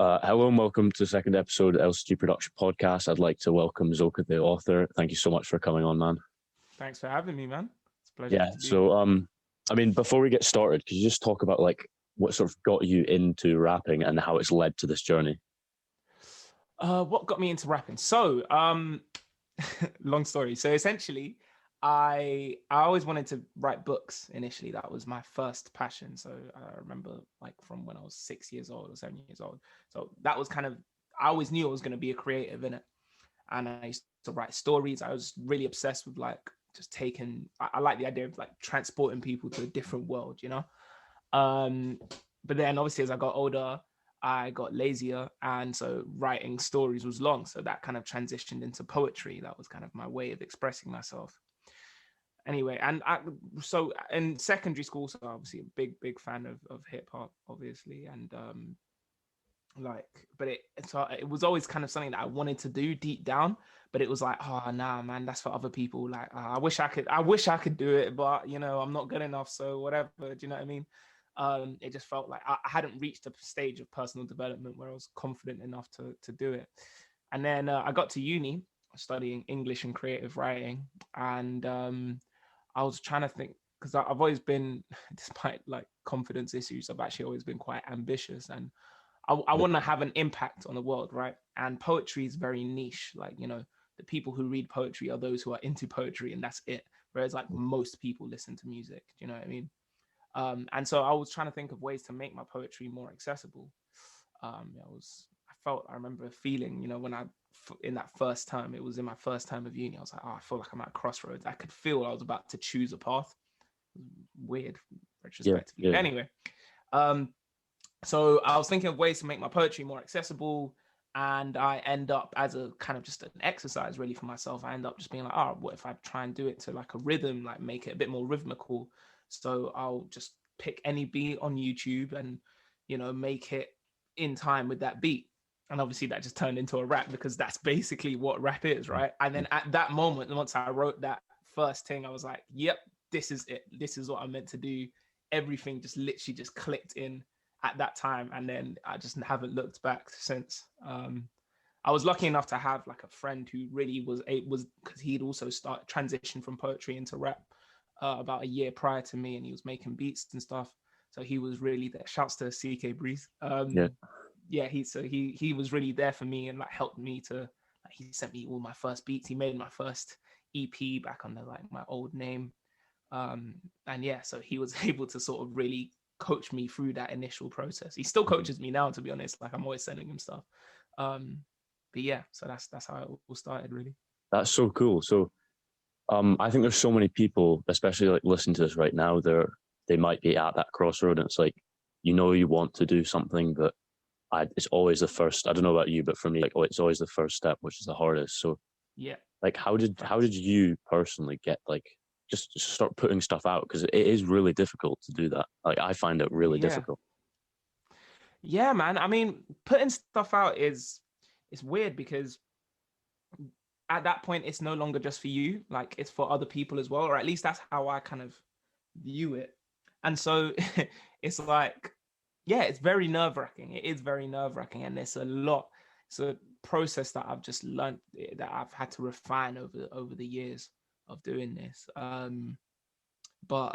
Hello and welcome to the second episode of LCG Production Podcast. I'd like to welcome Zoka, the author. Thank you so much for coming on, man. Thanks for having me, man. It's a pleasure Yeah, to be so here. before we get started, could you just talk about like what sort of got you into rapping and how it's led to this journey? What got me into rapping? So, long story. So essentially, I always wanted to write books initially. That was my first passion. So I remember like from when I was 6 years old or 7 years old. So that was kind of, I always knew I was going to be a creative in it. And I used to write stories. I was really obsessed with like just taking, I like the idea of like transporting people to a different world, you know? But then obviously as I got older, I got lazier, and so writing stories was long. So that kind of transitioned into poetry. That was kind of my way of expressing myself. Anyway, so in secondary school, so obviously a big fan of hip hop, obviously, and like, but it was always kind of something that I wanted to do deep down, but it was like, oh nah, man, that's for other people. Like, I wish I could do it, but you know, I'm not good enough, so whatever. Do you know what I mean? It just felt like I hadn't reached a stage of personal development where I was confident enough to do it. And then I got to uni studying English and creative writing, and I was trying to think, because I've always been, despite like confidence issues, I've actually always been quite ambitious, and I want to have an impact on the world, right? And poetry is very niche. Like, you know, the people who read poetry are those who are into poetry, and that's it. Whereas like most people listen to music. Do you know what I mean? And so I was trying to think of ways to make my poetry more accessible. I remember feeling, you know, in that first time, it was in my first time of uni, I was like, oh, I feel like I'm at a crossroads. I could feel I was about to choose a path. Weird, retrospectively. Yeah. But anyway, so I was thinking of ways to make my poetry more accessible. And I end up, as a kind of just an exercise really for myself, I end up just being like, oh, what if I try and do it to like a rhythm, like make it a bit more rhythmical? So I'll just pick any beat on YouTube and, you know, make it in time with that beat. And obviously that just turned into a rap, because that's basically what rap is, right? And then at that moment, once I wrote that first thing, I was like, yep, this is it. This is what I'm meant to do. Everything just literally just clicked in at that time. And then I just haven't looked back since. I was lucky enough to have like a friend who really was because he'd also transitioned from poetry into rap about a year prior to me, and he was making beats and stuff. So he was really there. Shouts to CK Breeze. Yeah, he was really there for me and like helped me to. Like, he sent me all my first beats. He made my first EP back under like my old name, and yeah, so he was able to sort of really coach me through that initial process. He still coaches me now, to be honest. Like, I'm always sending him stuff. But yeah, so that's how it all started, really. That's so cool. So I think there's so many people, especially like listening to this right now, they might be at that crossroad, and it's like, you know, you want to do something, but it's always the first. I don't know about you, but for me, like, it's always the first step, which is the hardest. So yeah, like, how did you personally get like just start putting stuff out? Because it is really difficult to do that. Like, I find it really difficult. Yeah, man. I mean, putting stuff out is it's weird, because at that point it's no longer just for you, like it's for other people as well, or at least that's how I kind of view it. And so it's like, yeah, it's very nerve-wracking. It is very nerve-wracking, and it's a process that I've just learned, that I've had to refine over the years of doing this. But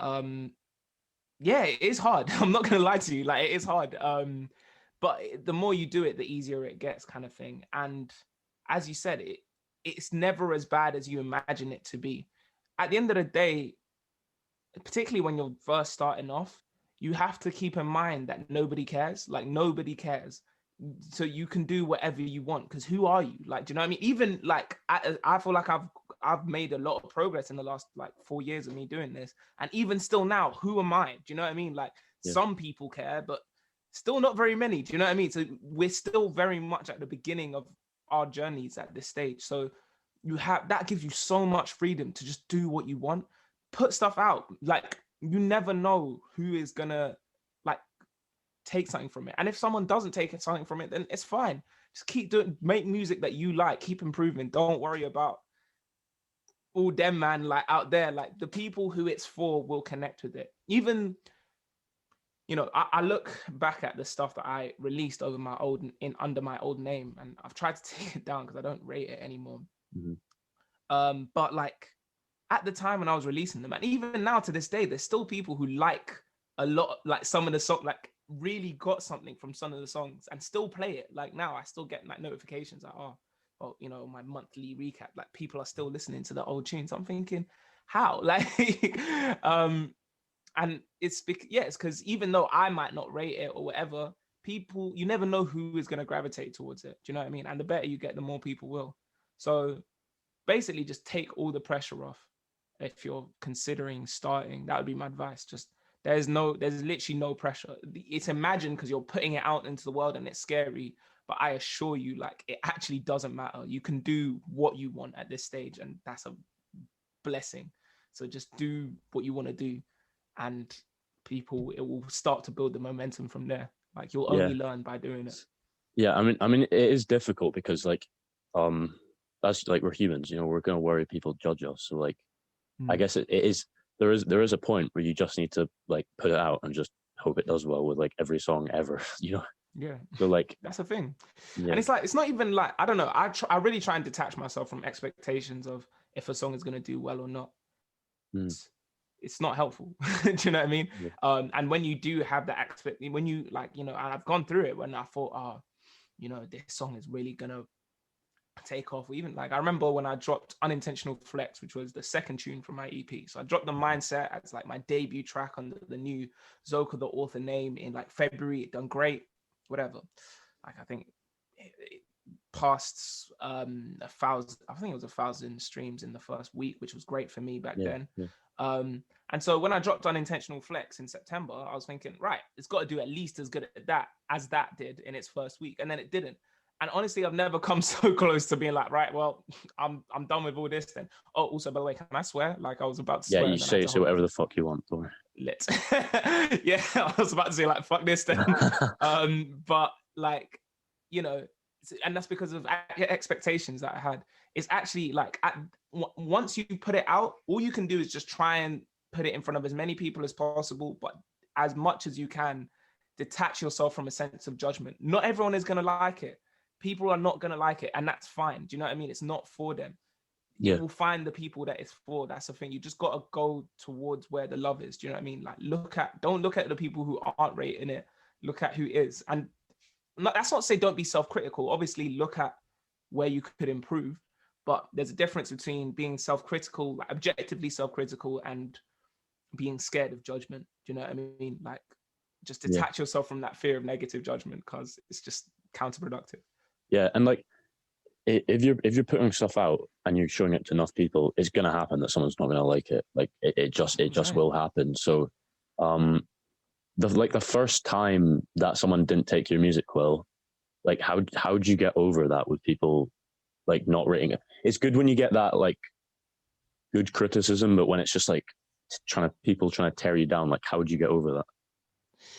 yeah, it is hard. I'm not gonna lie to you, like it is hard. But the more you do it, the easier it gets, kind of thing. And as you said, it's never as bad as you imagine it to be. At the end of the day, particularly when you're first starting off, you have to keep in mind that nobody cares. Like, nobody cares. So you can do whatever you want, because who are you? Like, do you know what I mean? Even like, I feel like I've made a lot of progress in the last like 4 years of me doing this. And even still now, who am I? Do you know what I mean? Like, some people care, but still not very many. Do you know what I mean? So we're still very much at the beginning of our journeys at this stage. So that gives you so much freedom to just do what you want, put stuff out. Like, you never know who is gonna like take something from it. And if someone doesn't take something from it, then it's fine. Just keep doing, make music that you like, keep improving. Don't worry about all them, man, like out there. Like, the people who it's for will connect with it. Even I look back at the stuff that I released over my under my old name, and I've tried to take it down because I don't rate it anymore. But like at the time when I was releasing them, and even now to this day, there's still people who like a lot, like some of the songs, like really got something from some of the songs and still play it. Like now I still get like notifications like, oh, well, my monthly recap, like people are still listening to the old tunes. I'm thinking, how? Like, and it's because even though I might not rate it or whatever, people, you never know who is going to gravitate towards it. Do you know what I mean? And the better you get, the more people will. So basically just take all the pressure off. If you're considering starting, that would be my advice. Just there's literally no pressure. It's imagined because you're putting it out into the world and it's scary. But I assure you, like, it actually doesn't matter. You can do what you want at this stage, and that's a blessing. So just do what you want to do, and it will start to build the momentum from there. Like you'll only learn by doing it. Yeah, I mean, it is difficult because like, that's like we're humans, we're gonna worry people judge us. So like, I guess it is. There is a point where you just need to like put it out and just hope it does well with like every song ever. Yeah. So like that's the thing. Yeah. And it's like, it's not even like, I don't know. I really try and detach myself from expectations of if a song is going to do well or not. It's not helpful. Do you know what I mean? Yeah. And when you do have that when you like, I've gone through it when I thought, this song is really going to take off. Even like, I remember when I dropped Unintentional Flex, which was the second tune from my EP. So I dropped The Mindset as like my debut track on the new Zoka, the author name, in like February. It done great. Whatever, like I think it passed 1,000. I think it was 1,000 streams in the first week, which was great for me back then. Yeah. And so when I dropped Unintentional Flex in September, I was thinking, right, it's got to do at least as good at that as that did in its first week, and then it didn't. And honestly, I've never come so close to being like, right, well, I'm done with all this then. Oh, also, by the way, can I swear? Like I was about to swear. Yeah, you say whatever the fuck you want, don't lit. Yeah, I was about to say like fuck this then. But like, and that's because of expectations that I had. It's actually like once you put it out, all you can do is just try and put it in front of as many people as possible, but as much as you can, detach yourself from a sense of judgment. Not everyone is going to like it. People are not going to like it, and that's fine. Do you know what I mean? It's not for them. You will find the people that it's for. That's the thing. You just got to go towards where the love is. Do you know what I mean? Like don't look at the people who aren't rating it. Look at who is. And that's not to say don't be self-critical. Obviously, look at where you could improve. But there's a difference between being self-critical, like objectively self-critical, and being scared of judgment. Do you know what I mean? Like, just detach yourself from that fear of negative judgment, because it's just counterproductive. Yeah, and like, if you're putting stuff out and you're showing it to enough people, it's gonna happen that someone's not gonna like it. Like it just will happen. So, the first time that someone didn't take your music well, like how'd you get over that with people like not rating it? It's good when you get that like good criticism, but when it's just like people trying to tear you down, like how would you get over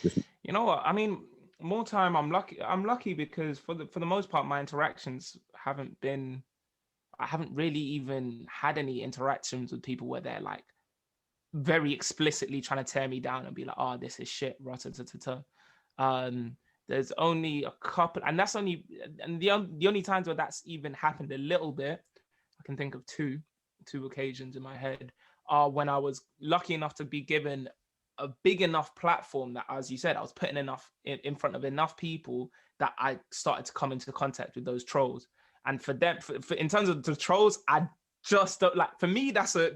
that? You know what? I mean, more time I'm lucky because for the most part my interactions haven't been, I haven't really even had any interactions with people where they're like very explicitly trying to tear me down and be like, oh, this is shit, there's only a couple, and that's only, and the only times where that's even happened a little bit, I can think of two occasions in my head, are when I was lucky enough to be given a big enough platform that, as you said, I was putting enough in front of enough people that I started to come into contact with those trolls. And for them, for in terms of the trolls, I just don't like. For me, that's a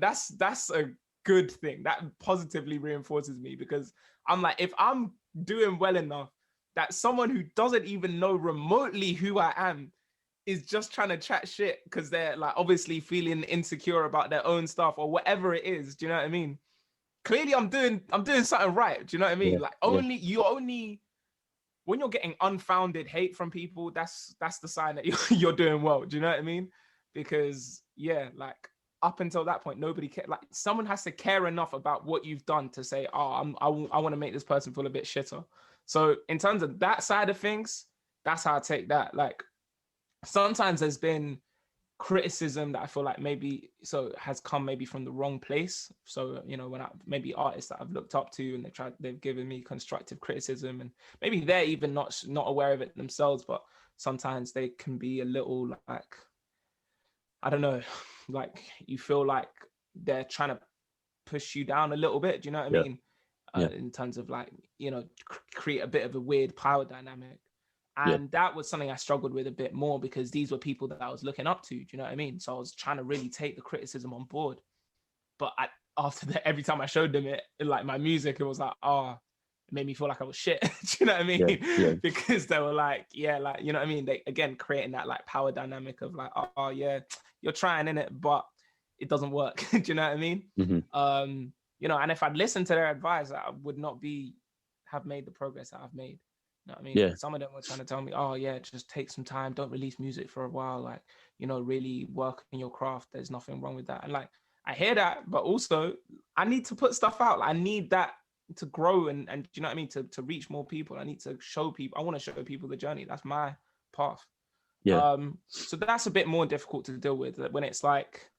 good thing. That positively reinforces me, because I'm like, if I'm doing well enough that someone who doesn't even know remotely who I am is just trying to chat shit because they're like obviously feeling insecure about their own stuff or whatever it is. Do you know what I mean? Clearly I'm doing something right. Do you know what I mean? When you're getting unfounded hate from people, that's the sign that you're doing well. Do you know what I mean? Because like up until that point, nobody cared. Like someone has to care enough about what you've done to say, oh, I want to make this person feel a bit shitter. So in terms of that side of things, that's how I take that. Like sometimes there's been criticism that I feel like maybe so has come maybe from the wrong place. So, you know, when maybe artists that I've looked up to and they've given me constructive criticism, and maybe they're even not aware of it themselves, but sometimes they can be a little like, I don't know, like you feel like they're trying to push you down a little bit. Do you know what I mean? In terms of like, you know, create a bit of a weird power dynamic. And that was something I struggled with a bit more because these were people that I was looking up to. Do you know what I mean? So I was trying to really take the criticism on board. But after that, every time I showed them it, like my music, it was like, oh, it made me feel like I was shit. Do you know what I mean? Because they were like, yeah, like, you know what I mean? They, again, creating that like power dynamic of like, oh yeah, you're trying in it, but it doesn't work. Do you know what I mean? You know, and if I'd listened to their advice, I would not have made the progress that I've made. You know what I mean? Some of them were trying to tell me, oh yeah, just take some time, don't release music for a while, like, you know, really work in your craft. There's nothing wrong with that. And like, I hear that, but also I need to put stuff out. Like, I need that to grow and you know what I mean, to reach more people. I need to show people. I want to show people the journey. That's my path. So that's a bit more difficult to deal with when it's like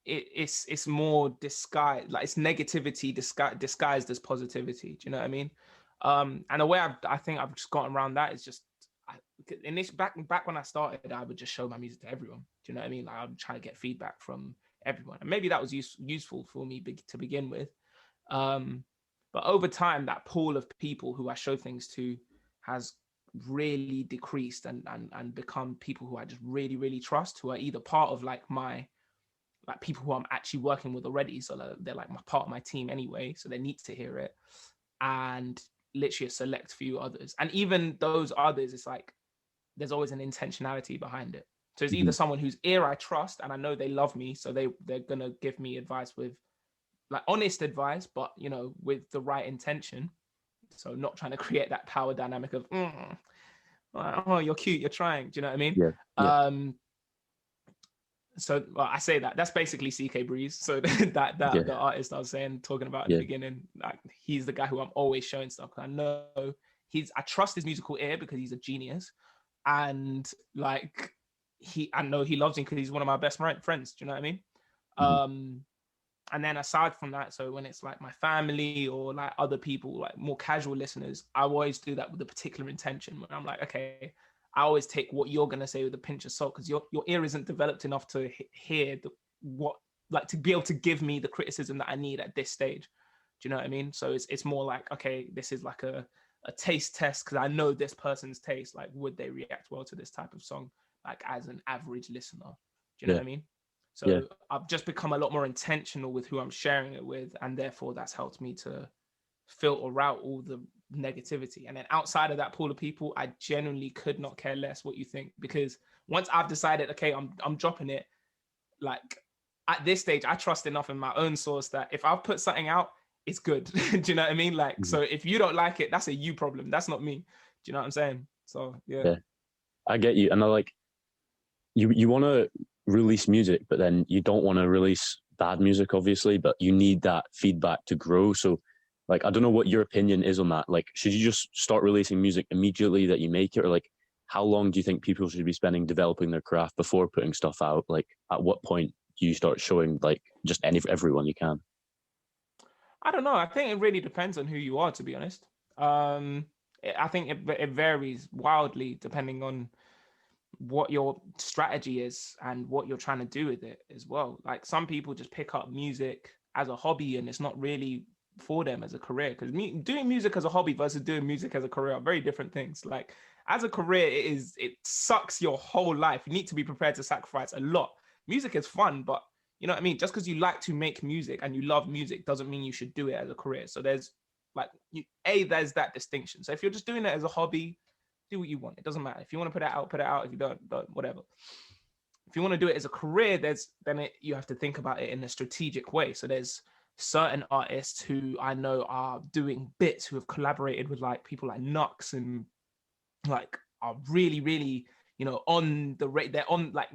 it's more disguised, like it's negativity disguised as positivity. Do you know what I mean? And the way I think I've just gotten around that is just back when I started, I would just show my music to everyone. Do you know what I mean? Like, I'm trying to get feedback from everyone, and maybe that was useful for me to begin with. But over time, that pool of people who I show things to has really decreased and become people who I just really, really trust, who are either part of like people who I'm actually working with already. So they're like part of my team anyway, so they need to hear it. And literally a select few others. And even those others, it's like, there's always an intentionality behind it. So it's either someone whose ear I trust and I know they love me, so they're going to give me advice with like honest advice, but, you know, with the right intention. So not trying to create that power dynamic of, oh, you're cute, you're trying. Do you know what I mean? So I say that's basically CK Breeze. So the artist I was talking about at the beginning, like, he's the guy who I'm always showing stuff. I know I trust his musical ear because he's a genius, and like I know he loves me because he's one of my best friends. Do you know what I mean? And then aside from that, so when it's like my family or like other people, like more casual listeners, I always do that with a particular intention where I'm like, okay, I always take what you're going to say with a pinch of salt, because your ear isn't developed enough to hear to be able to give me the criticism that I need at this stage. Do you know what I mean? So it's more like, okay, this is like a taste test, because I know this person's taste. Like, would they react well to this type of song, like as an average listener? Do you know what I mean? So I've just become a lot more intentional with who I'm sharing it with, and therefore that's helped me to filter out all the negativity. And then outside of that pool of people, I genuinely could not care less what you think, because once I've decided, okay, I'm dropping it, like at this stage, I trust enough in my own source that if I've put something out, it's good. Do you know what I mean? Like, so if you don't like it, that's a you problem. That's not me. Do you know what I'm saying? So yeah. I get you. And I like, you want to release music, but then you don't want to release bad music, obviously, but you need that feedback to grow. So like, I don't know what your opinion is on that. Like, should you just start releasing music immediately that you make it? Or like, how long do you think people should be spending developing their craft before putting stuff out? Like, at what point do you start showing like just everyone you can? I don't know. I think it really depends on who you are, to be honest. I think it varies wildly depending on what your strategy is and what you're trying to do with it as well. Like, some people just pick up music as a hobby and it's not really for them as a career, because doing music as a hobby versus doing music as a career are very different things. Like, as a career, it sucks your whole life. You need to be prepared to sacrifice a lot. Music is fun, but you know what I mean? Just because you like to make music and you love music doesn't mean you should do it as a career. So there's like, there's that distinction. So if you're just doing it as a hobby, do what you want. It doesn't matter. If you want to put it out, put it out. If you don't, whatever. If you want to do it as a career, you have to think about it in a strategic way. So there's certain artists who I know are doing bits, who have collaborated with like people like Nux, and like are really, really, you know, on the rate. They're on, like,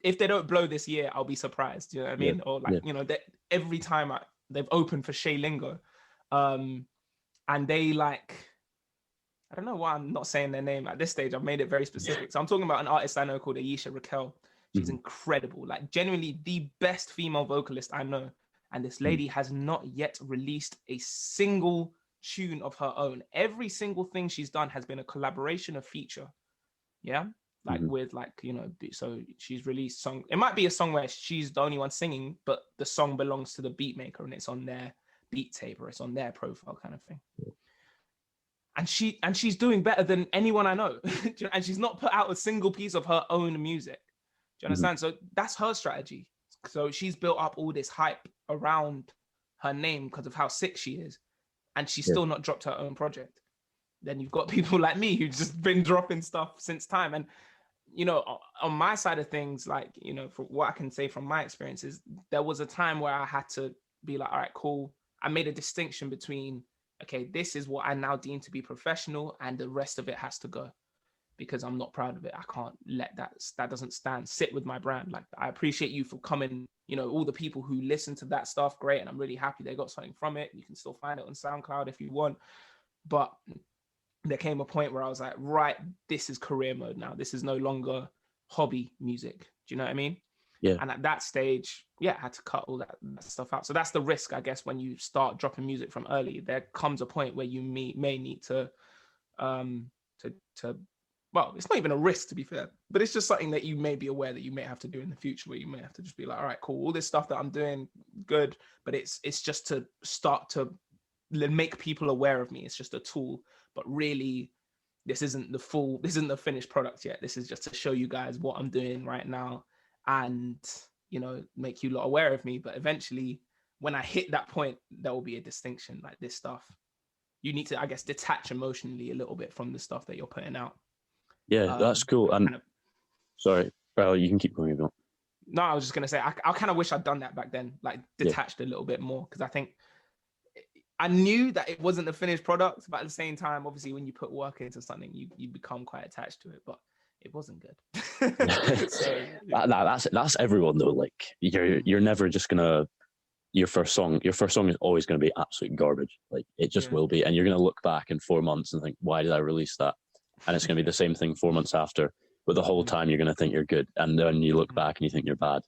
if they don't blow this year, I'll be surprised. You know what I mean? Or like, you know, that every time they've opened for Shay Lingo, and they like, I don't know why I'm not saying their name at this stage. I've made it very specific. So I'm talking about an artist I know called Ayesha Raquel. She's incredible, like genuinely the best female vocalist I know. And this lady has not yet released a single tune of her own. Every single thing she's done has been a collaboration, a feature. Yeah. Like with like, you know, so she's released song. It might be a song where she's the only one singing, but the song belongs to the beat maker and it's on their beat tape or it's on their profile kind of thing. And she's doing better than anyone I know. And she's not put out a single piece of her own music. Do you understand? So that's her strategy. So she's built up all this hype around her name because of how sick she is. And she's still not dropped her own project. Then you've got people like me who've just been dropping stuff since time. And, you know, on my side of things, like, you know, for what I can say from my experiences, there was a time where I had to be like, all right, cool. I made a distinction between, okay, this is what I now deem to be professional and the rest of it has to go because I'm not proud of it. I can't let that doesn't sit with my brand. Like, I appreciate you for coming, you know, all the people who listen to that stuff, great. And I'm really happy they got something from it. You can still find it on SoundCloud if you want. But there came a point where I was like, right, this is career mode now. This is no longer hobby music. Do you know what I mean? Yeah. And at that stage, I had to cut all that stuff out. So that's the risk, I guess, when you start dropping music from early. There comes a point where you may need to well, it's not even a risk, to be fair, but it's just something that you may be aware that you may have to do in the future, where you may have to just be like, all right, cool, all this stuff that I'm doing, good, but it's just to start to make people aware of me. It's just a tool, but really, this isn't the finished product yet. This is just to show you guys what I'm doing right now and, you know, make you lot aware of me. But eventually, when I hit that point, there will be a distinction. Like, this stuff, you need to, I guess, detach emotionally a little bit from the stuff that you're putting out. Yeah, that's cool. And sorry, you can keep going if you want. No, I was just gonna say I kind of wish I'd done that back then, like detached a little bit more, because I think I knew that it wasn't the finished product, but at the same time, obviously, when you put work into something, you become quite attached to it. But it wasn't good. So, that's everyone though. Like, you're never just gonna your first song is always going to be absolute garbage. Like, it just will be, and you're going to look back in 4 months and think, why did I release that? And it's going to be the same thing 4 months after, but the whole time you're going to think you're good, and then you look back and you think you're bad.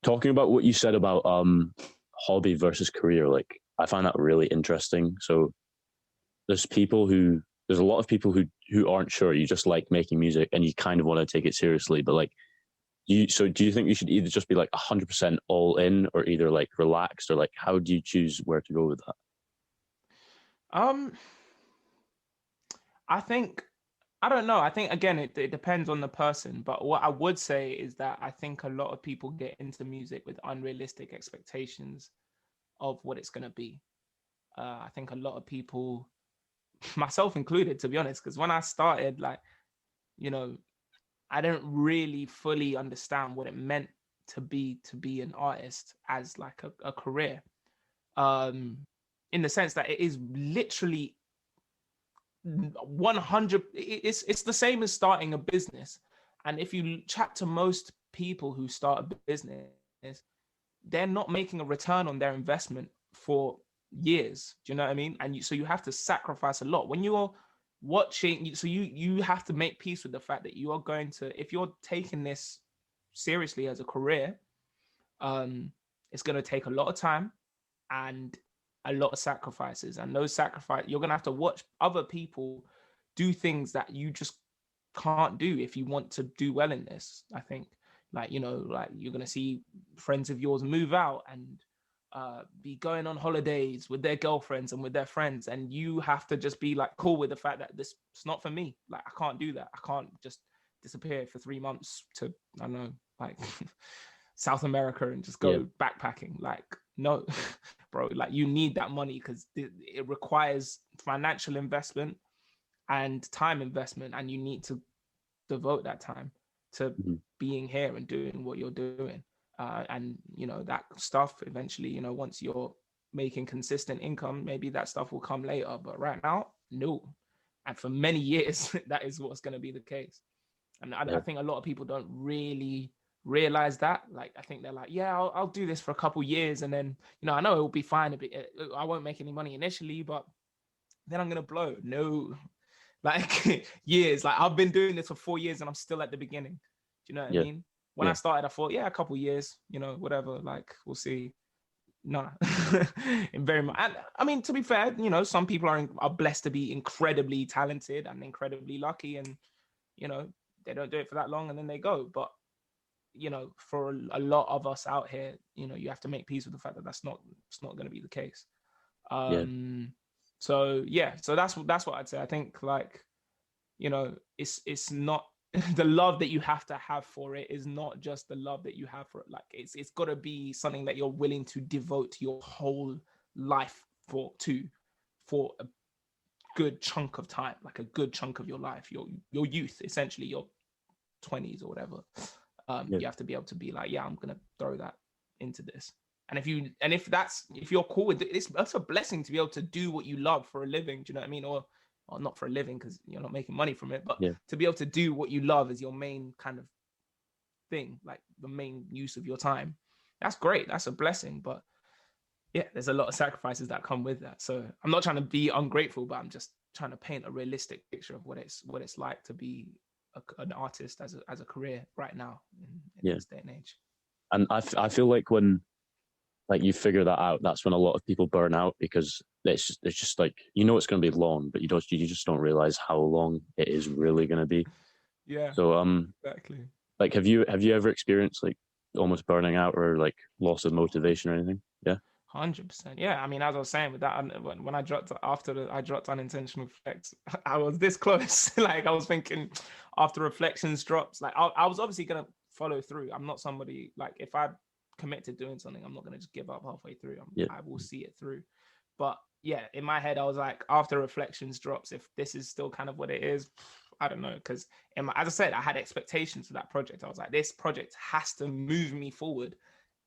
Talking about what you said about hobby versus career, like, I find that really interesting. So there's a lot of people who aren't sure. You just like making music and you kind of want to take it seriously, but like, so do you think you should either just be like 100% all in, or either like relaxed, or like, how do you choose where to go with that? I don't know. I think, again, it depends on the person. But what I would say is that I think a lot of people get into music with unrealistic expectations of what it's going to be. I think a lot of people, myself included, to be honest, because when I started, like, you know, I didn't really fully understand what it meant to be an artist as like a career, in the sense that it is literally 100. It's the same as starting a business. And if you chat to most people who start a business, they're not making a return on their investment for years. Do you know what I mean? And so you have to sacrifice a lot when you're watching. So you have to make peace with the fact that you are going to, if you're taking this seriously as a career, it's going to take a lot of time and a lot of sacrifices. And those sacrifices, you're going to have to watch other people do things that you just can't do if you want to do well in this. I think, like, you know, like, you're going to see friends of yours move out and be going on holidays with their girlfriends and with their friends, and you have to just be like cool with the fact that this is not for me. Like, I can't do that. I can't just disappear for 3 months to, I don't know, like South America and just go backpacking. Like, no, bro, like, you need that money because it requires financial investment and time investment, and you need to devote that time to being here and doing what you're doing. And, you know, that stuff eventually, you know, once you're making consistent income, maybe that stuff will come later. But right now, no. And for many years, that is what's going to be the case. And I think a lot of people don't really realize that. Like, I think they're like, yeah, I'll do this for a couple years. And then, you know, I know it will be fine. I won't make any money initially, but then I'm gonna blow. No, like years. Like I've been doing this for 4 years and I'm still at the beginning. Do you know what I Yeah. mean? When I Yeah. started, I thought, yeah, a couple years, you know, whatever. Like we'll see. No, in very much. And I mean, to be fair, you know, some people are blessed to be incredibly talented and incredibly lucky, and you know, they don't do it for that long and then they go. But you know, for a lot of us out here, you know, you have to make peace with the fact that it's not going to be the case. Yeah. So yeah, so that's what I'd say. I think like, you know, it's not the love that you have to have for it is not just the love that you have for it. Like it's got to be something that you're willing to devote your whole life for a good chunk of time, like a good chunk of your life, your youth, essentially your 20s or whatever. You have to be able to be like, yeah, I'm gonna throw that into this. And if you're cool with it, that's a blessing to be able to do what you love for a living. Do you know what I mean? Or not for a living because you're not making money from it, but to be able to do what you love as your main kind of thing, like the main use of your time. That's great. That's a blessing. But yeah, there's a lot of sacrifices that come with that. So I'm not trying to be ungrateful, but I'm just trying to paint a realistic picture of what it's like to be an artist as a career right now in this day and age. And I feel like when like you figure that out, that's when a lot of people burn out, because it's just like, you know, it's going to be long, but you just don't realize how long it is really going to be. Yeah. So exactly. Like, have you ever experienced like almost burning out or like loss of motivation or anything? Yeah. 100%. Yeah. I mean, as I was saying with that, when I dropped I dropped unintentional flex, I was this close. Like I was thinking after reflections drops, like I was obviously gonna follow through. I'm not somebody like, if I commit to doing something, I'm not gonna just give up halfway through. I will see it through. But yeah, in my head, I was like, after reflections drops, if this is still kind of what it is, I don't know. Because as I said, I had expectations for that project. I was like, this project has to move me forward.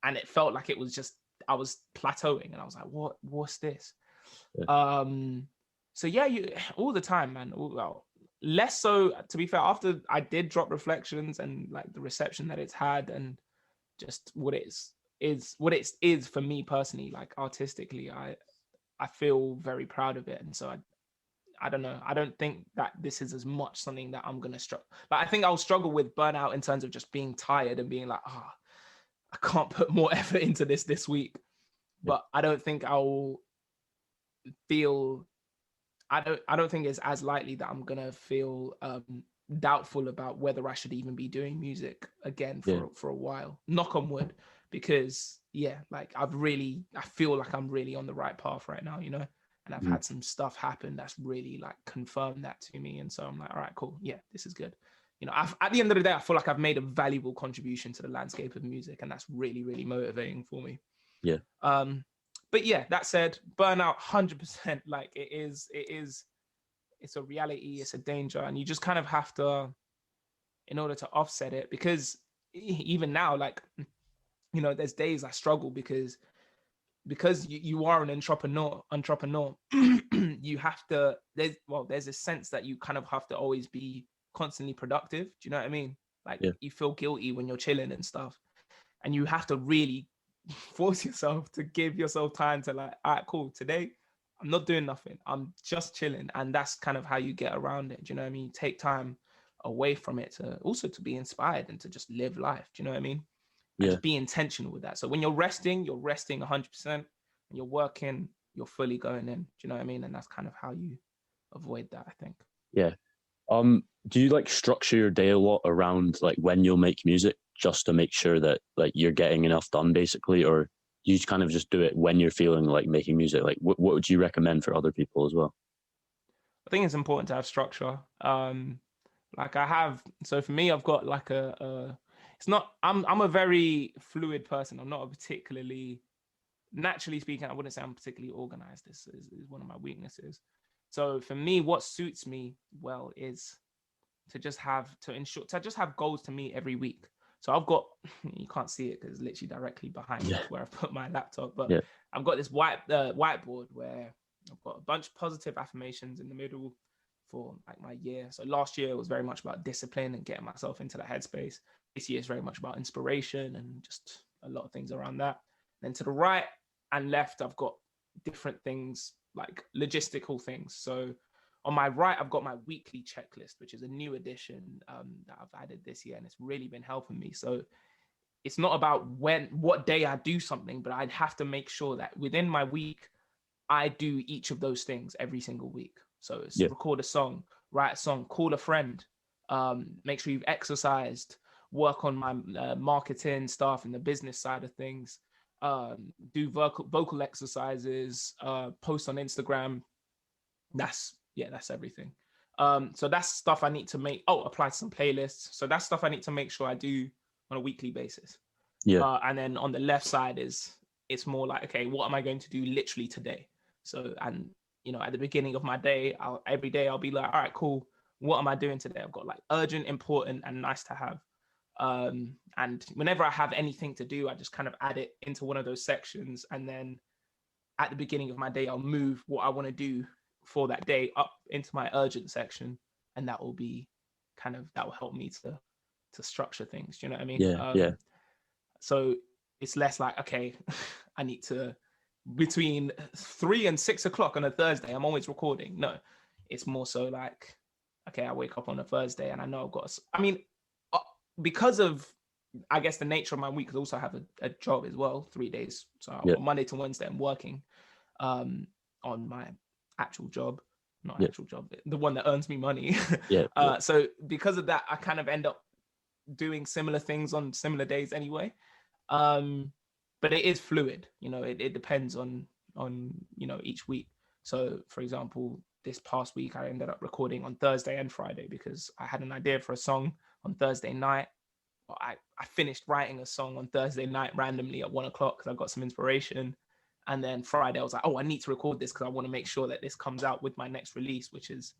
And it felt like it was just, I was plateauing and I was like, what's this? Yeah. So yeah, you all the time, man. Well, less so, to be fair, after I did drop reflections and like the reception that it's had and just what it is for me personally, like artistically, I feel very proud of it. And so I don't know. I don't think that this is as much something that I'm going to struggle. Like, I think I'll struggle with burnout in terms of just being tired and being like, I can't put more effort into this week. But I don't think I'll feel, I don't think it's as likely that I'm going to feel doubtful about whether I should even be doing music again for a while. Knock on wood, because like I feel like I'm really on the right path right now, you know, and I've had some stuff happen that's really like confirmed that to me. And so I'm like, all right, cool. Yeah, this is good. You know, at the end of the day, I feel like I've made a valuable contribution to the landscape of music, and that's really, really motivating for me. Yeah. But yeah, that said, burnout 100%, like it's a reality, it's a danger, and you just kind of have to, in order to offset it, because even now, like, you know, there's days I struggle because you are an entrepreneur, you have to, there's a sense that you kind of have to always be constantly productive. Do you know what I mean? Like you feel guilty when you're chilling and stuff, and you have to really force yourself to give yourself time to like, all right, cool, today I'm not doing nothing, I'm just chilling. And that's kind of how you get around it. Do you know what I mean? Take time away from it to also to be inspired and to just live life. Do you know what I mean? And just be intentional with that. So when you're resting 100%. When you're working, you're fully going in. Do you know what I mean? And that's kind of how you avoid that, I think. Yeah. Do you like structure your day a lot around like when you'll make music, just to make sure that like you're getting enough done, basically, or you kind of just do it when you're feeling like making music? Like what would you recommend for other people as well? I think it's important to have structure. Like I have, so for me, I've got like it's not, I'm a very fluid person. I'm not a particularly, naturally speaking, I wouldn't say I'm particularly organized. This is one of my weaknesses. So for me, what suits me well is to just have goals to meet every week. So I've got, you can't see it because it's literally directly behind me where I've put my laptop, but I've got this whiteboard where I've got a bunch of positive affirmations in the middle for like my year. So last year was very much about discipline and getting myself into that headspace. This year is very much about inspiration and just a lot of things around that. Then to the right and left, I've got different things like logistical things. So on my right, I've got my weekly checklist, which is a new addition that I've added this year, and it's really been helping me. So it's not about what day I do something, but I'd have to make sure that within my week, I do each of those things every single week. So it's record a song, write a song, call a friend, make sure you've exercised, work on my marketing stuff and the business side of things, do vocal exercises, post on Instagram. That's everything. So that's stuff I need to make. Oh, apply to some playlists. So that's stuff I need to make sure I do on a weekly basis. Yeah. And then on the left side it's more like, okay, what am I going to do literally today? So, and you know, at the beginning of my day, every day I'll be like, all right, cool. What am I doing today? I've got like urgent, important, and nice to have. And whenever I have anything to do, I just kind of add it into one of those sections. And then at the beginning of my day, I'll move what I want to do for that day up into my urgent section. And that will help me to structure things. Do you know what I mean? Yeah. So it's less like, okay, I need to, between 3 and 6 o'clock on a Thursday, I'm always recording. No, it's more so like, okay, I wake up on a Thursday and I know I've got, because of, I guess, the nature of my week, because I also have a job as well, 3 days. So Monday to Wednesday, I'm working on my actual job, actual job, the one that earns me money. So because of that, I kind of end up doing similar things on similar days anyway. But it is fluid, you know, it depends on, you know, each week. So for example, this past week, I ended up recording on Thursday and Friday because I had an idea for a song on Thursday night. I finished writing a song on Thursday night randomly at 1 o'clock because I got some inspiration. And then Friday, I was like, oh, I need to record this because I want to make sure that this comes out with my next release, which is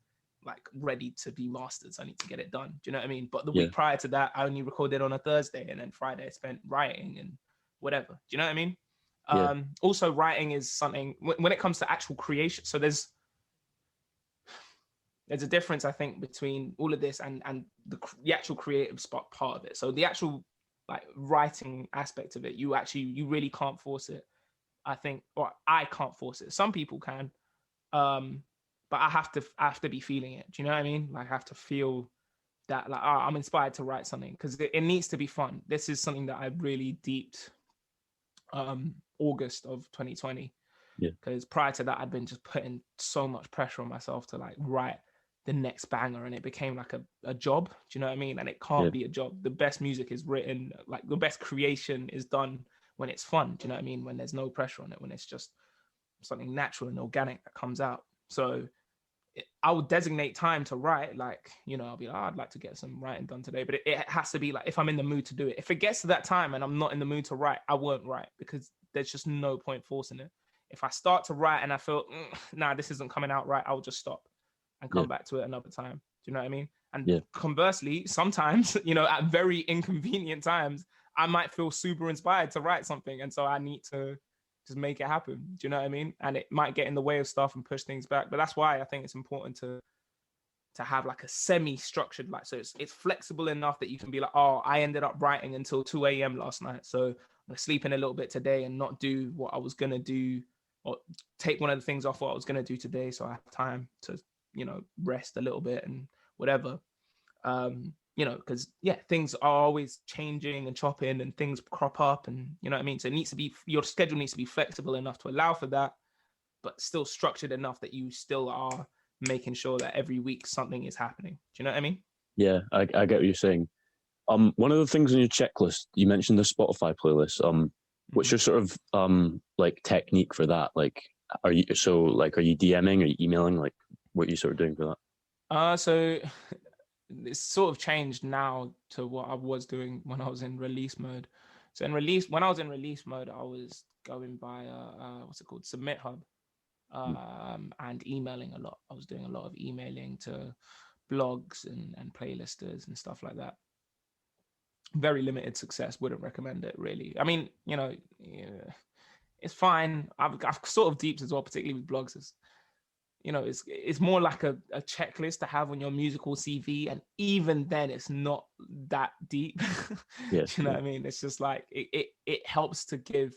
like ready to be mastered. So I need to get it done. Do you know what I mean? But the week prior to that, I only recorded on a Thursday, and then Friday I spent writing and whatever. Do you know what I mean? Also, writing is something when it comes to actual creation. So there's a difference, I think, between all of this and the actual creative part of it. So the actual like writing aspect of it, you really can't force it. I think, or I can't force it. Some people can, but I have to be feeling it. Do you know what I mean? Like I have to feel that, like, I'm inspired to write something because it needs to be fun. This is something that I really deeped August of 2020. Because prior to that, I'd been just putting so much pressure on myself to like write the next banger, and it became like a job. Do you know what I mean? And it can't be a job. The best music is written, like the best creation is done when it's fun. Do you know what I mean? When there's no pressure on it, when it's just something natural and organic that comes out. So I would designate time to write, like, you know, I'll be like, I'd like to get some writing done today, but it has to be like, if I'm in the mood to do it. If it gets to that time and I'm not in the mood to write, I won't write because there's just no point forcing it. If I start to write and I feel, nah, this isn't coming out right, I'll just stop and come back to it another time. Do you know what I mean? And conversely, sometimes, you know, at very inconvenient times, I might feel super inspired to write something. And so I need to just make it happen. Do you know what I mean? And it might get in the way of stuff and push things back. But that's why I think it's important to have like a semi-structured, like, so it's flexible enough that you can be like, oh, I ended up writing until 2 a.m. last night. So I'm gonna sleep in a little bit today and not do what I was going to do, or take one of the things off what I was going to do today. So I have time to, you know, rest a little bit and whatever. You know, because things are always changing and chopping and things crop up, and you know what I mean? So it needs to be, your schedule needs to be flexible enough to allow for that, but still structured enough that you still are making sure that every week something is happening. Do you know what I mean? Yeah, I get what you're saying. One of the things on your checklist, you mentioned the Spotify playlist. What's your sort of like technique for that? Like, are you DMing, are you emailing? Like, what are you sort of doing for that? So it's sort of changed now to what I was doing when I was in release mode. So when I was in release mode, I was going by what's it called, Submit Hub, and emailing a lot. I was doing a lot of emailing to blogs and playlisters and stuff like that. Very limited success. Wouldn't recommend it really. I mean, you know, it's fine. I've sort of deeped as well, particularly with blogs. You know, it's more like a checklist to have on your musical CV, and even then, it's not that deep. Yes, you know what I mean? It's just like it helps to give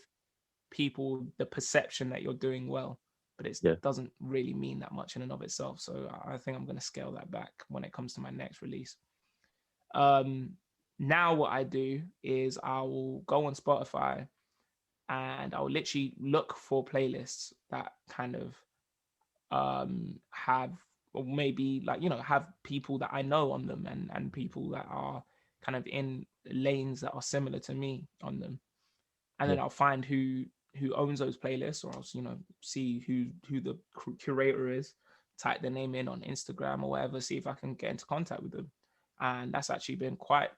people the perception that you're doing well. but it Yeah. doesn't really mean that much in and of itself. So I think I'm going to scale that back when it comes to my next release. Now what I do is I will go on Spotify and I'll literally look for playlists that kind of have, or maybe like, you know, have people that I know on them, and people that are kind of in lanes that are similar to me on them. And then I'll find who owns those playlists, or else, you know, see who the curator is, type their name in on Instagram or whatever, see if I can get into contact with them. And that's actually been quite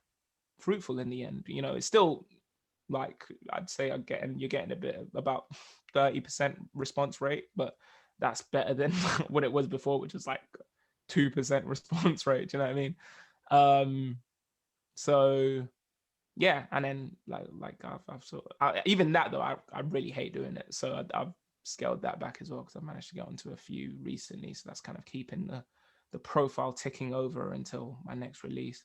fruitful in the end. You know, it's still like, I'd say you're getting a bit about 30% response rate, but that's better than what it was before, which was like 2% response rate. Do you know what I mean? So yeah, and then like I've sort of, even that though, I really hate doing it. So I've scaled that back as well, because I've managed to get onto a few recently. So that's kind of keeping the profile ticking over until my next release.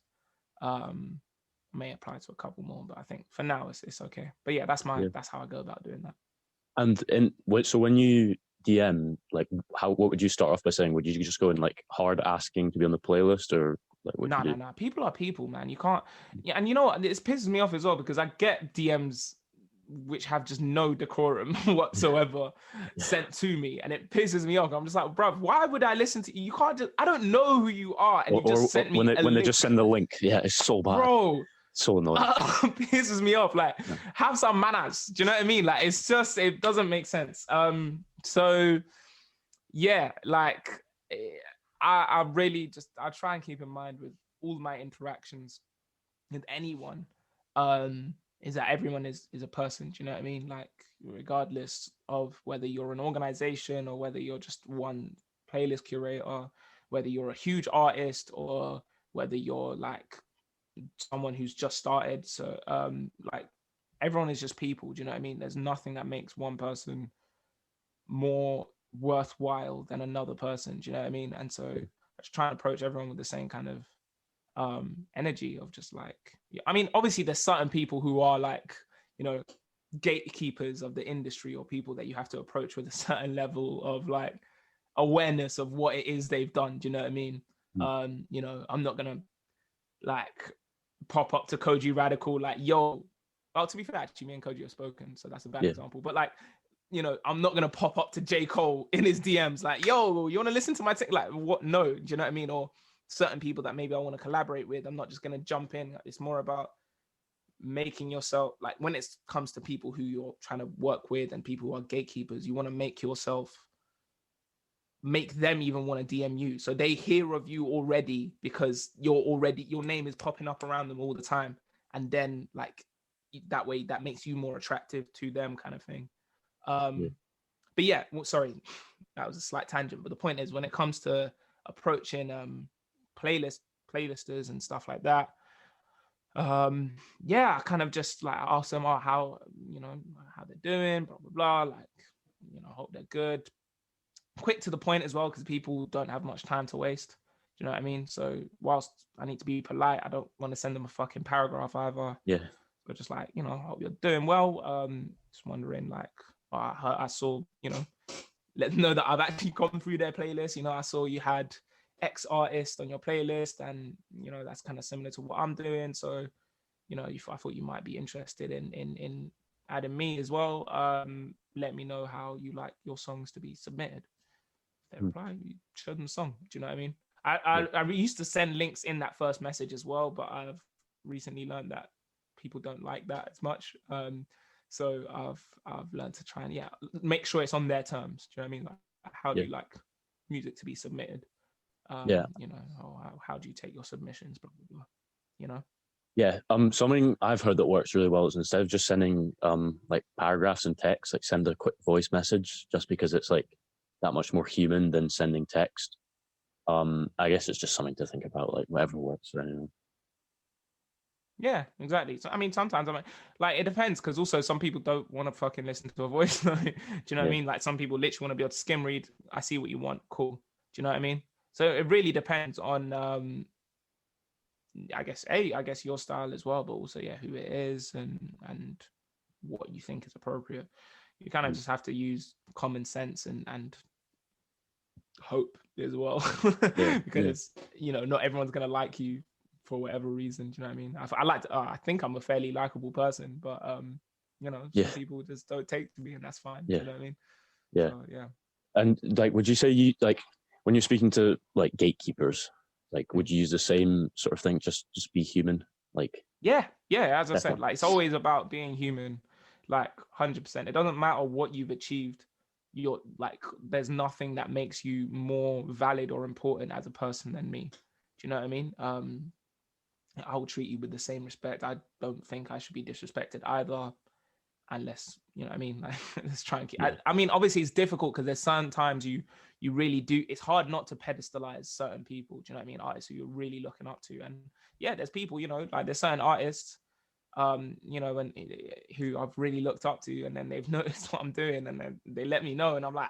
May apply to a couple more, but I think for now it's okay. But yeah, that's how I go about doing that. And so when you DM, like, what would you start off by saying? Would you just go in like hard asking to be on the playlist, or like what do you do? No. People are people, man. You can't. Yeah, and you know what? This pisses me off as well, because I get DMs which have just no decorum whatsoever sent to me, and it pisses me off. I'm just like, bruv, why would I listen to you? You can't just. I don't know who you are, and you just sent me when they link. just send the link. Yeah, it's so bad, bro. So annoying. Pisses me off. Like, have some manners. Do you know what I mean? Like, it's just, it doesn't make sense. So yeah, like, I really just, I try and keep in mind with all my interactions with anyone, is that everyone is a person. Do you know what I mean? Like, regardless of whether you're an organization or whether you're just one playlist curator, whether you're a huge artist or whether you're like someone who's just started. So like, everyone is just people. Do you know what I mean? There's nothing that makes one person more worthwhile than another person. Do you know what I mean? And so I just try and approach everyone with the same kind of energy of just like, I mean, obviously there's certain people who are like, you know, gatekeepers of the industry, or people that you have to approach with a certain level of like awareness of what it is they've done. Do you know what I mean? You know, I'm not gonna like pop up to Koji Radical like, yo, well, to be fair, actually me and Koji have spoken, so that's a bad example, but like, you know, I'm not gonna pop up to J. Cole in his DMs like, yo, you want to listen to my like, what? No, do you know what I mean? Or certain people that maybe I want to collaborate with, I'm not just gonna jump in. It's more about making yourself, like, when it comes to people who you're trying to work with and people who are gatekeepers, you want to make them even want to DM you, so they hear of you already, because your name is popping up around them all the time, and then like that way that makes you more attractive to them, kind of thing. But yeah, well, sorry, that was a slight tangent, but the point is, when it comes to approaching playlisters and stuff like that, yeah, I kind of just like ask them, oh, how, you know, how they're doing, blah blah blah, like, you know, hope they're good, quick to the point as well, because people don't have much time to waste. Do you know what I mean? So whilst I need to be polite, I don't want to send them a fucking paragraph either. Yeah. But just like, you know, hope you're doing well. Just wondering, like, I saw, you know, let them know that I've actually gone through their playlist. You know, I saw you had X artist on your playlist, and, you know, that's kind of similar to what I'm doing. So, you know, I thought you might be interested in adding me as well. Let me know how you like your songs to be submitted. If they reply, you show them the song. Do you know what I mean? I used to send links in that first message as well, but I've recently learned that people don't like that as much. So I've learned to try and make sure it's on their terms. Do you know what I mean? Like, how do you like music to be submitted? You know, or how do you take your submissions? Blah blah blah. You know. Yeah. Something I've heard that works really well is, instead of just sending like paragraphs and text, like, send a quick voice message, just because it's like that much more human than sending text. I guess it's just something to think about, like, whatever works for anyone. Yeah, exactly. So I mean, sometimes I'm like, it depends, because also some people don't want to fucking listen to a voice. Do you know what I mean? Like, some people literally want to be able to skim read. I see what you want. Cool. Do you know what I mean? So it really depends on, I guess your style as well, but also who it is and what you think is appropriate. You kind of just have to use common sense and hope as well. Because you know, not everyone's gonna like you for whatever reason. Do you know what I mean? I like to, I think I'm a fairly likable person, but you know, some people just don't take to me, and that's fine. Do you know what I mean? So, yeah. And like, would you say you like when you're speaking to like gatekeepers, like, would you use the same sort of thing? Just be human, like. Yeah. As I said, like, it's always about being human, like 100%. It doesn't matter what you've achieved. You're like, there's nothing that makes you more valid or important as a person than me. Do you know what I mean? I will treat you with the same respect. I don't think I should be disrespected either, unless, you know what I mean? Like, let's try and keep, I mean, obviously it's difficult because there's certain times you really do, it's hard not to pedestalize certain people. Do you know what I mean? Artists who you're really looking up to. And yeah, there's people, you know, like there's certain artists, you know, and who I've really looked up to, and then they've noticed what I'm doing, and then they let me know, and I'm like,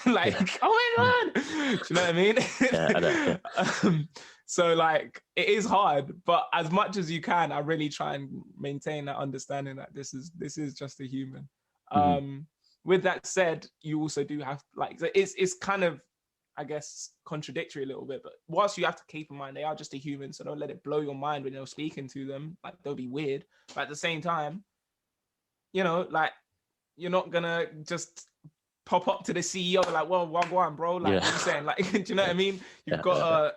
like, oh my God, do you know what I mean? I know. So like, it is hard, but as much as you can, I really try and maintain that understanding that this is just a human. With that said, you also do have, like, it's kind of, I guess, contradictory a little bit, but whilst you have to keep in mind they are just a human, so don't let it blow your mind when you're speaking to them. Like, they'll be weird, but at the same time, you know, like, you're not gonna just pop up to the CEO like, well, wagwan, bro, like, what are you saying? Like, do you know what I mean? You've got to,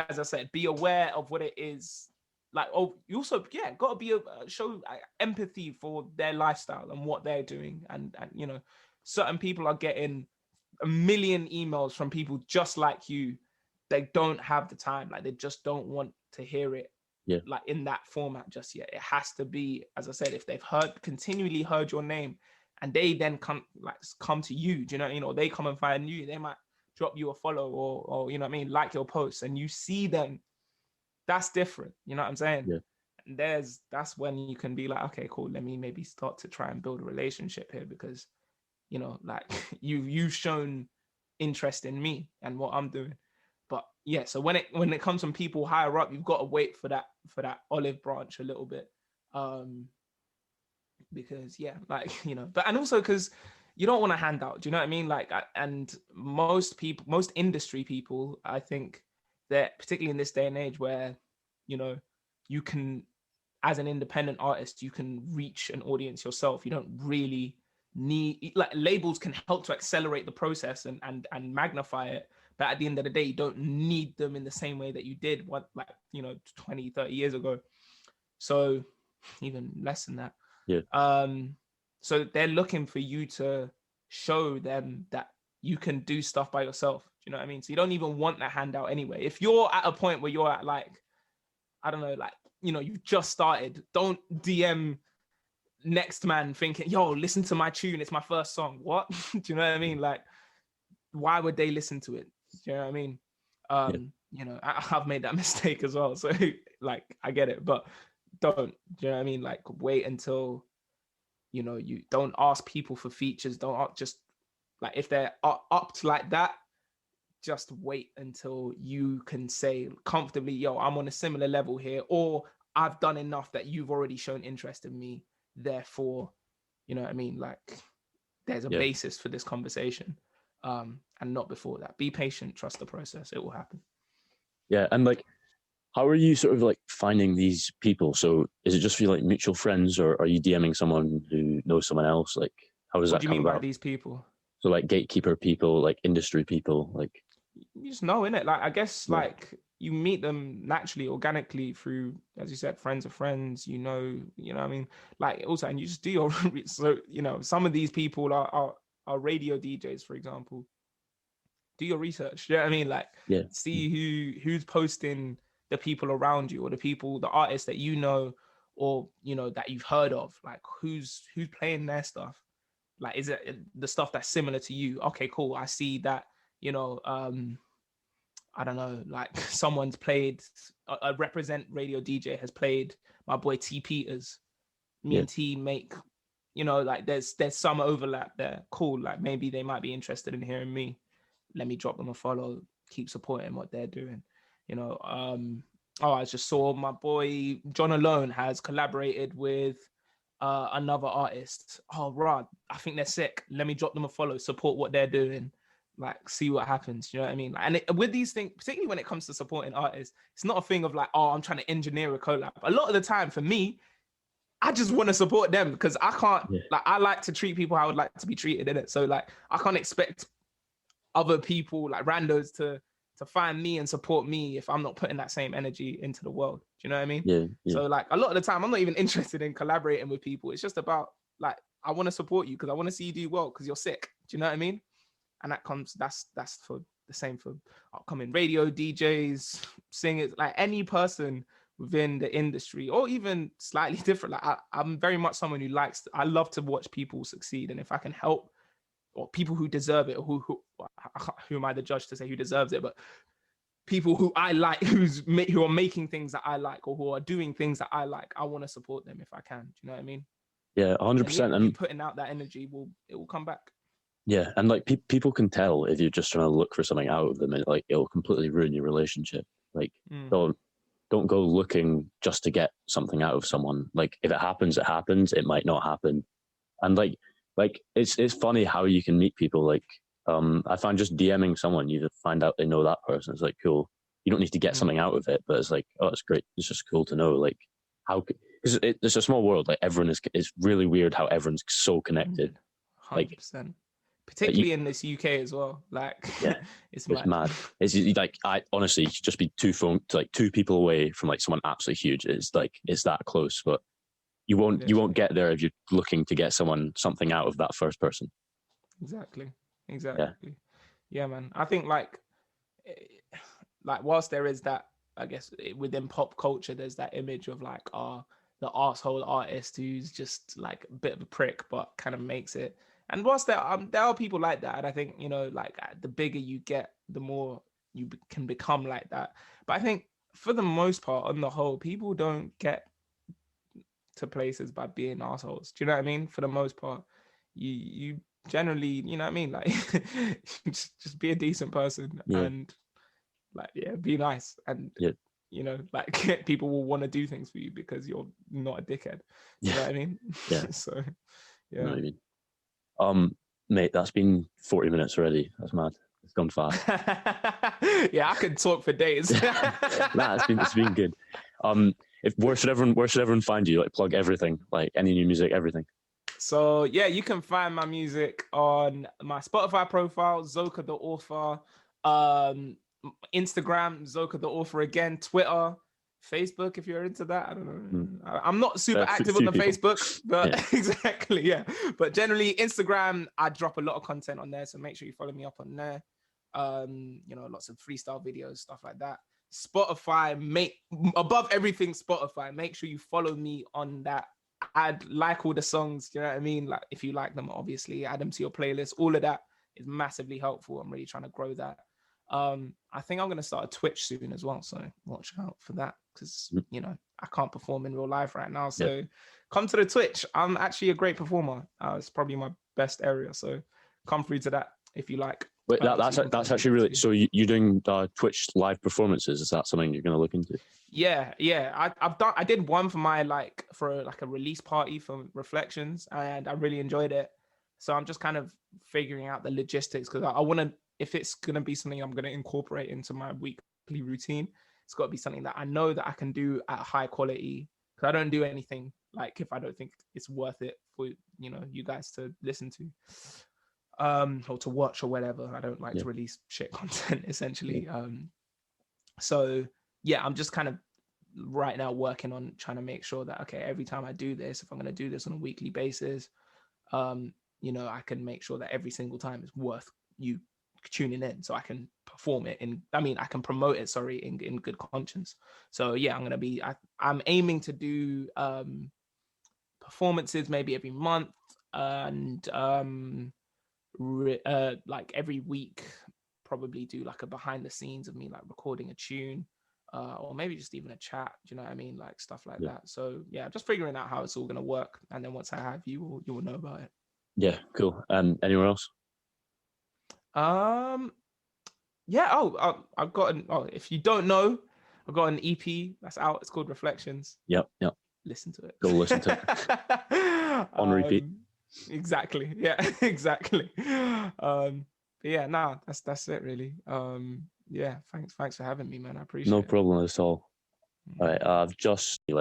as I said, be aware of what it is. Like, oh, you also, got to be show empathy for their lifestyle and what they're doing. And you know, certain people are getting a million emails from people just like you. They don't have the time. Like, they just don't want to hear it. Like, in that format just yet. It has to be, as I said, if they've continually heard your name, and they then come to you, do you know what I mean? Or they come and find you, they might drop you a follow, or you know what I mean, like your posts, and you see them. That's different. You know what I'm saying? And that's when you can be like, okay, cool. Let me maybe start to try and build a relationship here, because, you know, like, you've shown interest in me and what I'm doing. But yeah, so when it comes from people higher up, you've got to wait for that olive branch a little bit. Because like, you know, but, and also because you don't want to hand out, do you know what I mean? Like, and most industry people, I think, that particularly in this day and age where, you know, you can, as an independent artist, you can reach an audience yourself. You don't really need, like, labels can help to accelerate the process and magnify it, but at the end of the day, you don't need them in the same way that you did, like, you know, 20, 30 years ago. So even less than that. So they're looking for you to show them that you can do stuff by yourself. Do you know what I mean? So you don't even want that handout anyway. If you're at a point where you're at, like, I don't know, like, you know, you've just started, don't DM next man thinking, yo, listen to my tune, it's my first song. What? Do you know what I mean? Like, why would they listen to it? Do you know what I mean? You know, I've made that mistake as well. So like, I get it, but don't, do you know what I mean? Like, wait until, you know, you don't ask people for features. Don't just, like, if they're upped like that, just wait until you can say comfortably, yo, I'm on a similar level here, or I've done enough that you've already shown interest in me. Therefore, you know what I mean? Like, there's a basis for this conversation, and not before that. Be patient, trust the process. It will happen. Yeah. And like, how are you sort of like finding these people? So is it just for like mutual friends, or are you DMing someone who knows someone else? Like, how does that come about? What do you mean by these people? So like gatekeeper people, like industry people, like, you just know, innit? Like, I guess, like, you meet them naturally, organically through, as you said, friends of friends, you know what I mean? Like, also, and you just do your, so, you know, some of these people are radio DJs, for example. Do your research, you know what I mean? Like, see who's posting the people around you, or the artists that you know, or, you know, that you've heard of, like, who's playing their stuff. Like, is it the stuff that's similar to you? Okay, cool. I see that, you know, I don't know, like, someone's played, a Represent radio DJ has played my boy T Peters. Me and T make, you know, like, there's some overlap there. Cool. Like, maybe they might be interested in hearing me. Let me drop them a follow, keep supporting what they're doing. You know, I just saw my boy John Alone has collaborated with another artist. Oh, Rod, I think they're sick. Let me drop them a follow, support what they're doing. like see what happens. You know what I mean? And with these things, particularly when it comes to supporting artists, it's not a thing of like, oh, I'm trying to engineer a collab. A lot of the time for me, I just want to support them because I can't, like, I like to treat people how I would like to be treated in it. So like, I can't expect other people, like randos, to find me and support me if I'm not putting that same energy into the world. Do you know what I mean? Yeah. So like a lot of the time, I'm not even interested in collaborating with people. It's just about like, I want to support you because I want to see you do well because you're sick. Do you know what I mean? And that's for the same for upcoming radio DJs, singers, like any person within the industry, or even slightly different. Like I'm very much someone who I love to watch people succeed, and if I can help, or people who deserve it, or who am I the judge to say who deserves it, but people who I like, who are making things that I like, or who are doing things that I like, I want to support them if I can. Do you know what I mean? Yeah, 100%. And putting out that energy it will come back. Yeah, and like people can tell if you're just trying to look for something out of them, and like it'll completely ruin your relationship. Like don't go looking just to get something out of someone. Like if it happens, it happens. It might not happen. And like it's funny how you can meet people. Like I find just DMing someone, you find out they know that person. It's like cool. You don't need to get something out of it, but it's like, oh, it's great. It's just cool to know like how, because it's a small world. Like everyone it's really weird how everyone's so connected. 100%. Particularly in this UK as well. Like, yeah, it's mad. It's like, I honestly just be two people away from like someone absolutely huge. It's like, it's that close, but you won't get there if you're looking to get something out of that first person. Exactly. Yeah, man. I think like whilst there is that, I guess within pop culture, there's that image of like, the arsehole artist who's just like a bit of a prick, but kind of makes it. And whilst there are people like that, and I think, you know, like the bigger you get, the more you can become like that. But I think for the most part, on the whole, people don't get to places by being assholes. Do you know what I mean? For the most part, you generally, you know what I mean? Like, just be a decent person and like, be nice. And, you know, like people will want to do things for you because you're not a dickhead. You know what I mean? Yeah. So, yeah. You know what I mean? Mate, that's been 40 minutes already. That's mad. It's gone fast. Yeah, I could talk for days. Nah, it's been good. Where should everyone find you? Like, plug everything, like any new music, everything. So yeah, you can find my music on my Spotify profile, Zoka the author, Instagram, Zoka the author again, Twitter, Facebook, if you're into that. I don't know. I'm not super active on the Facebook, but exactly, yeah. But generally, Instagram, I drop a lot of content on there, so make sure you follow me up on there. You know, lots of freestyle videos, stuff like that. Spotify, above everything, Spotify. Make sure you follow me on that. I'd like all the songs, you know what I mean? Like if you like them, obviously add them to your playlist. All of that is massively helpful. I'm really trying to grow that. I think I'm going to start a Twitch soon as well, so watch out for that because, you know, I can't perform in real life right now. So come to the Twitch. I'm actually a great performer. It's probably my best area. So come through to that if you like. Wait, that's actually really, so you're doing Twitch live performances. Is that something you're going to look into? Yeah. I did one for a release party for Reflections, and I really enjoyed it. So I'm just kind of figuring out the logistics because I want to, if it's going to be something I'm going to incorporate into my weekly routine, it's got to be something that I know that I can do at high quality, because I don't do anything like if I don't think it's worth it for, you know, you guys to listen to or to watch or whatever. I don't like to release shit content essentially. So yeah, I'm just kind of right now working on trying to make sure that, okay, every time I do this, if I'm going to do this on a weekly basis, you know, I can make sure that every single time is worth you tuning in, so I can perform it I can promote it, in good conscience. So yeah, I'm aiming to do performances maybe every month, and like every week probably do like a behind the scenes of me like recording a tune, or maybe just even a chat, do you know what I mean, like stuff like that. So yeah, just figuring out how it's all going to work, and then once I have you will know about it. Yeah, cool. Anywhere else? I've got if you don't know, I've got an EP that's out. It's called Reflections. Yep. Listen to it. Go listen to it. On repeat. Exactly. Yeah, exactly. but yeah, nah, that's it really. Yeah, thanks for having me, man. I appreciate No it. problem at all. All Yeah. right, I've just